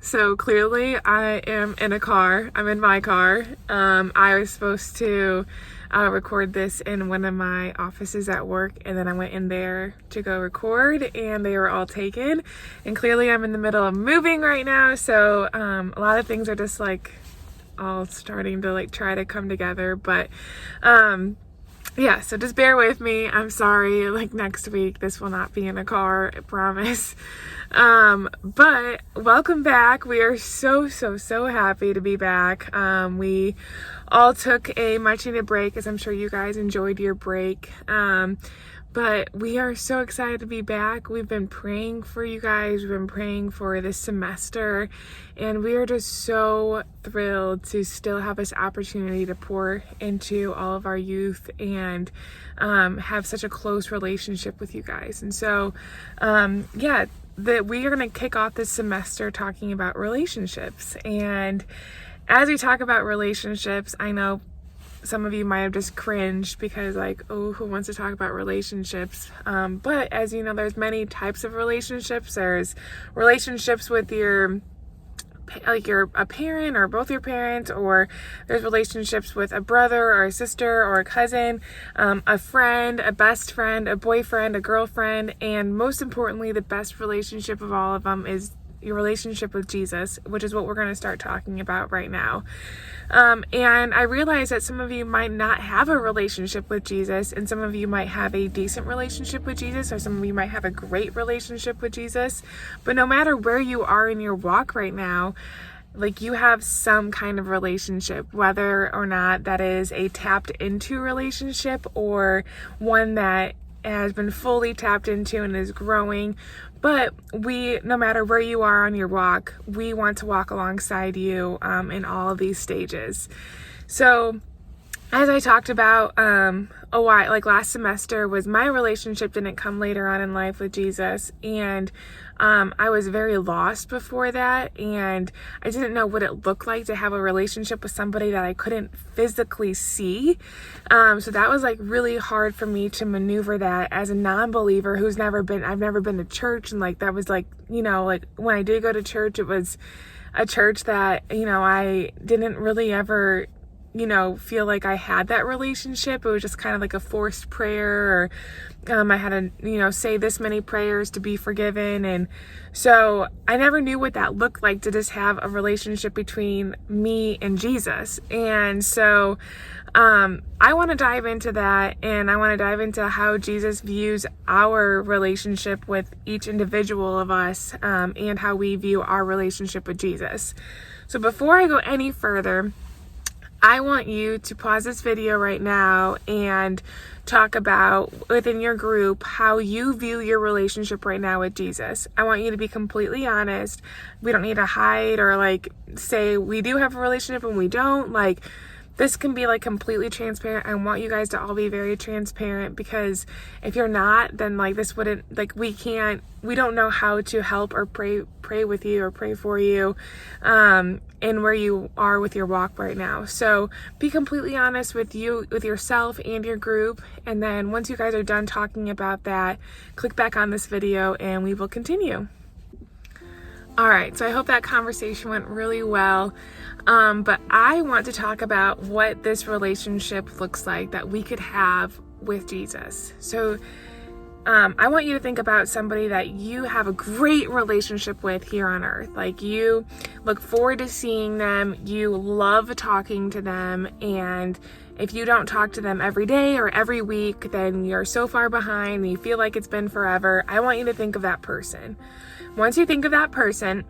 So clearly I am in a car. I'm in my car. I was supposed to record this in one of my offices at work, and then I went in there to go record and they were all taken. And clearly I'm in the middle of moving right now, so a lot of things are just like all starting to like try to come together, but yeah, so just bear with me. I'm sorry, like next week this will not be in a car, I promise. But welcome back. We are so happy to be back. We all took a much needed break, as I'm sure you guys enjoyed your break. But we are so excited to be back. We've been praying for you guys. We've been praying for this semester, and we are just so thrilled to still have this opportunity to pour into all of our youth and have such a close relationship with you guys. And so, yeah, that we are going to kick off this semester talking about relationships. And as we talk about relationships, I know some of you might have just cringed because like, oh, who wants to talk about relationships? But as you know, there's many types of relationships. There's relationships with a parent or both your parents, or there's relationships with a brother or a sister or a cousin, a friend, a best friend, a boyfriend, a girlfriend, and most importantly, the best relationship of all of them is your relationship with Jesus, which is what we're going to start talking about right now. And I realize that some of you might not have a relationship with Jesus, and some of you might have a decent relationship with Jesus, or some of you might have a great relationship with Jesus. But no matter where you are in your walk right now, like you have some kind of relationship, whether or not that is a tapped into relationship or one that has been fully tapped into and is growing. But no matter where you are on your walk, we want to walk alongside you in all of these stages. So as I talked about like last semester, was my relationship didn't come later on in life with Jesus, and I was very lost before that, and I didn't know what it looked like to have a relationship with somebody that I couldn't physically see. So that was like really hard for me to maneuver that as a non-believer I've never been to church, and like that was like, you know, like when I did go to church, it was a church that, you know, I didn't really ever, you know, feel like I had that relationship. It was just kind of like a forced prayer, or I had to, you know, say this many prayers to be forgiven. And so I never knew what that looked like to just have a relationship between me and Jesus. And so I want to dive into that, and I want to dive into how Jesus views our relationship with each individual of us, and how we view our relationship with Jesus. So before I go any further, I want you to pause this video right now and talk about within your group how you view your relationship right now with Jesus. I want you to be completely honest. We don't need to hide or like say we do have a relationship and we don't. Like, this can be like completely transparent. I want you guys to all be very transparent, because if you're not, then like this wouldn't, like we don't know how to help or pray with you or pray for you and where you are with your walk right now. So be completely honest with yourself and your group. And then once you guys are done talking about that, click back on this video and we will continue. All right, so I hope that conversation went really well. But I want to talk about what this relationship looks like that we could have with Jesus. So I want you to think about somebody that you have a great relationship with here on earth. Like, you look forward to seeing them, you love talking to them, and if you don't talk to them every day or every week, then you're so far behind and you feel like it's been forever. I want you to think of that person. Once you think of that person,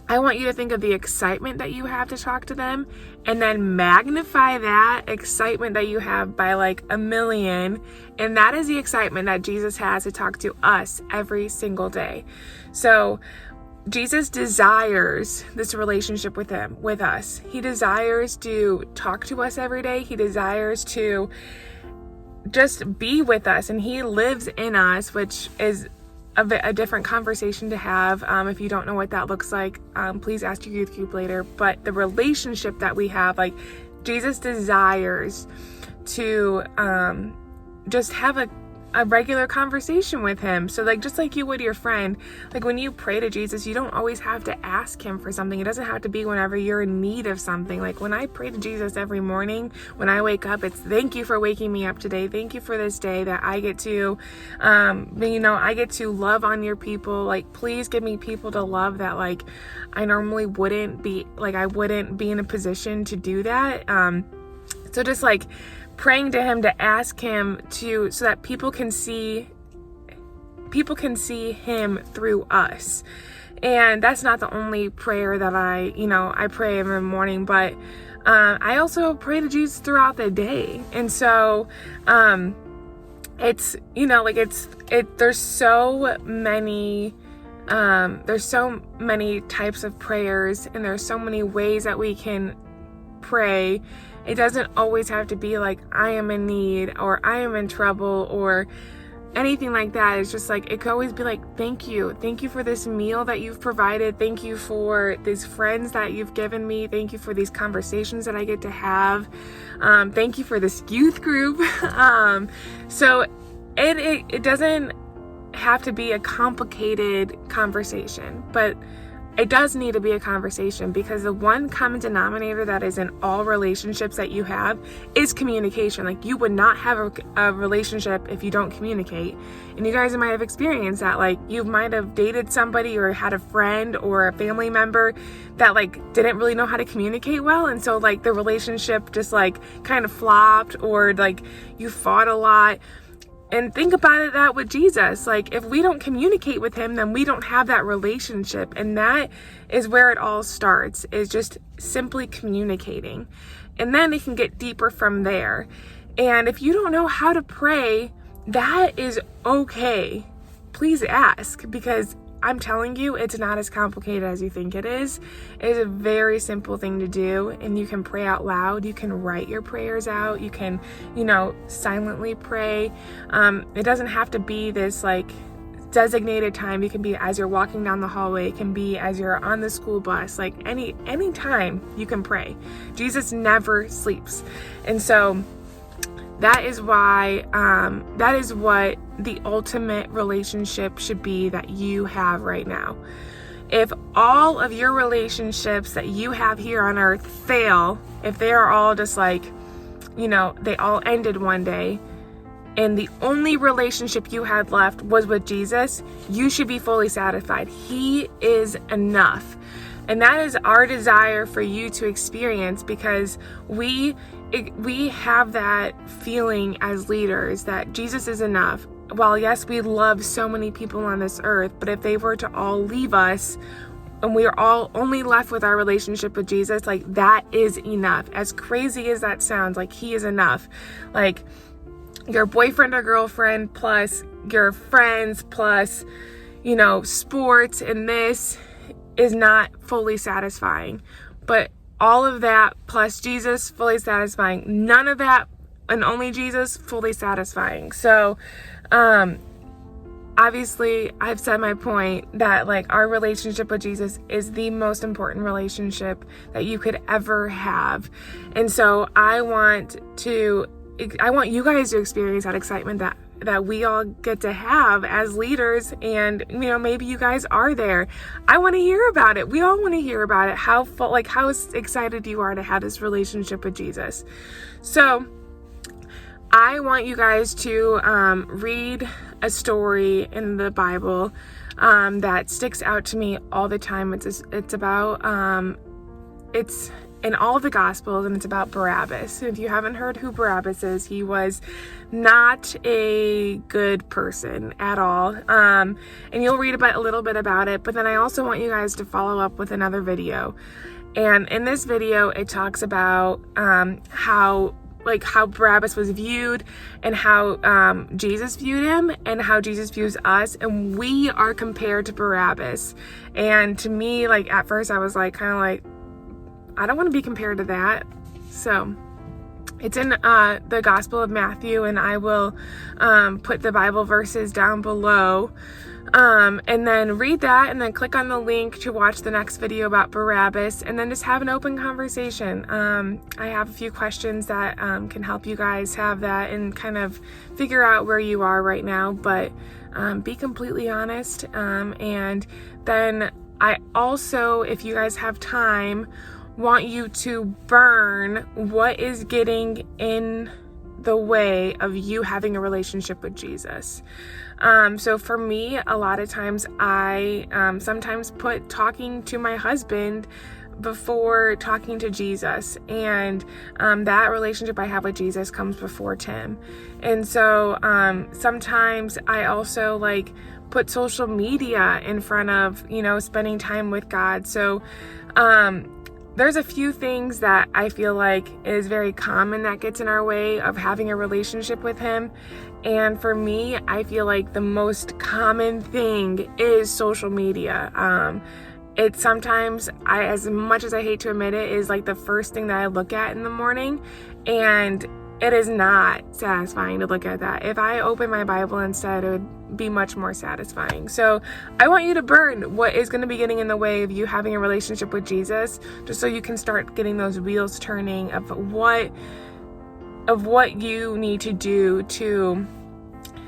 I want you to think of the excitement that you have to talk to them, and then magnify that excitement that you have by like 1,000,000. And that is the excitement that Jesus has to talk to us every single day. So Jesus desires this relationship with us. He desires to talk to us every day. He desires to just be with us, and he lives in us, which is a different conversation to have. If you don't know what that looks like, please ask your youth group later. But the relationship that we have, like, Jesus desires to just have a a regular conversation with him. So like, just like you would your friend, like when you pray to Jesus, you don't always have to ask him for something. It doesn't have to be whenever you're in need of something. Like when I pray to Jesus every morning, when I wake up, it's thank you for waking me up today. Thank you for this day that I get to, I get to love on your people. Like, please give me people to love that, like, I normally wouldn't be, like, I wouldn't be in a position to do that. So just like praying to him, to ask him to, so that people can see him through us. And that's not the only prayer that I pray every morning, but I also pray to Jesus throughout the day. And so it's, there's so many types of prayers, and there's so many ways that we can pray. It doesn't always have to be like, I am in need, or I am in trouble, or anything like that. It's just like, it could always be like, thank you for this meal that you've provided, thank you for these friends that you've given me, thank you for these conversations that I get to have, thank you for this youth group. So it doesn't have to be a complicated conversation, but it does need to be a conversation, because the one common denominator that is in all relationships that you have is communication. Like, you would not have a relationship if you don't communicate. And you guys might have experienced that. Like, you might have dated somebody or had a friend or a family member that like didn't really know how to communicate well. And so like the relationship just like kind of flopped, or like you fought a lot. And think about it that with Jesus, like if we don't communicate with him, then we don't have that relationship. And that is where it all starts, is just simply communicating. And then it can get deeper from there. And if you don't know how to pray, that is okay. Please ask, because I'm telling you, it's not as complicated as you think it is. It is a very simple thing to do, and you can pray out loud. You can write your prayers out. You can, silently pray. It doesn't have to be this like designated time. It can be as you're walking down the hallway. It can be as you're on the school bus. Like any time you can pray. Jesus never sleeps. And so that is why, that is what the ultimate relationship should be that you have right now. If all of your relationships that you have here on earth fail, if they are all just like, they all ended one day, and the only relationship you had left was with Jesus, you should be fully satisfied. He is enough. And that is our desire for you to experience, because we have that feeling as leaders that Jesus is enough. While yes, we love so many people on this earth, but if they were to all leave us and we are all only left with our relationship with Jesus, like that is enough. As crazy as that sounds, like he is enough. Like your boyfriend or girlfriend plus your friends plus, sports and this is not fully satisfying. But all of that plus Jesus, fully satisfying. None of that and only Jesus, fully satisfying. So, obviously I've said my point that like our relationship with Jesus is the most important relationship that you could ever have. And so I want you guys to experience that excitement that we all get to have as leaders. And maybe you guys are there. I want to hear about it. We all want to hear about it. How excited you are to have this relationship with Jesus. So I want you guys to read a story in the Bible that sticks out to me all the time. It's about it's in all of the Gospels, and it's about Barabbas. If you haven't heard who Barabbas is, he was not a good person at all. And you'll read a little bit about it, but then I also want you guys to follow up with another video. And in this video, it talks about how Barabbas was viewed, and how Jesus viewed him, and how Jesus views us, and we are compared to Barabbas. And to me, like at first I was like kind of like, I don't want to be compared to that. So it's in the Gospel of Matthew, and I will put the Bible verses down below. And then read that and then click on the link to watch the next video about Barabbas, and then just have an open conversation. I have a few questions that can help you guys have that and kind of figure out where you are right now, but be completely honest. And then I also, if you guys have time, want you to burn what is getting in the way of you having a relationship with Jesus. So for me, a lot of times I sometimes put talking to my husband before talking to Jesus, and that relationship I have with Jesus comes before Tim. And so sometimes I also like put social media in front of, spending time with God. So there's a few things that I feel like is very common that gets in our way of having a relationship with Him. And for me, I feel like the most common thing is social media. It's sometimes, as much as I hate to admit it, is like the first thing that I look at in the morning, and it is not satisfying to look at that. If I open my Bible instead, it would be much more satisfying. So I want you to burn what is going to be getting in the way of you having a relationship with Jesus, just so you can start getting those wheels turning of what you need to do to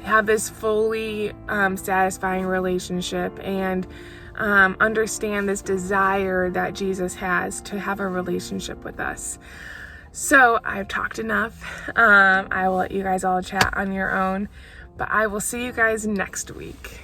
have this fully satisfying relationship, and understand this desire that Jesus has to have a relationship with us. So I've talked enough. I will let you guys all chat on your own, but I will see you guys next week.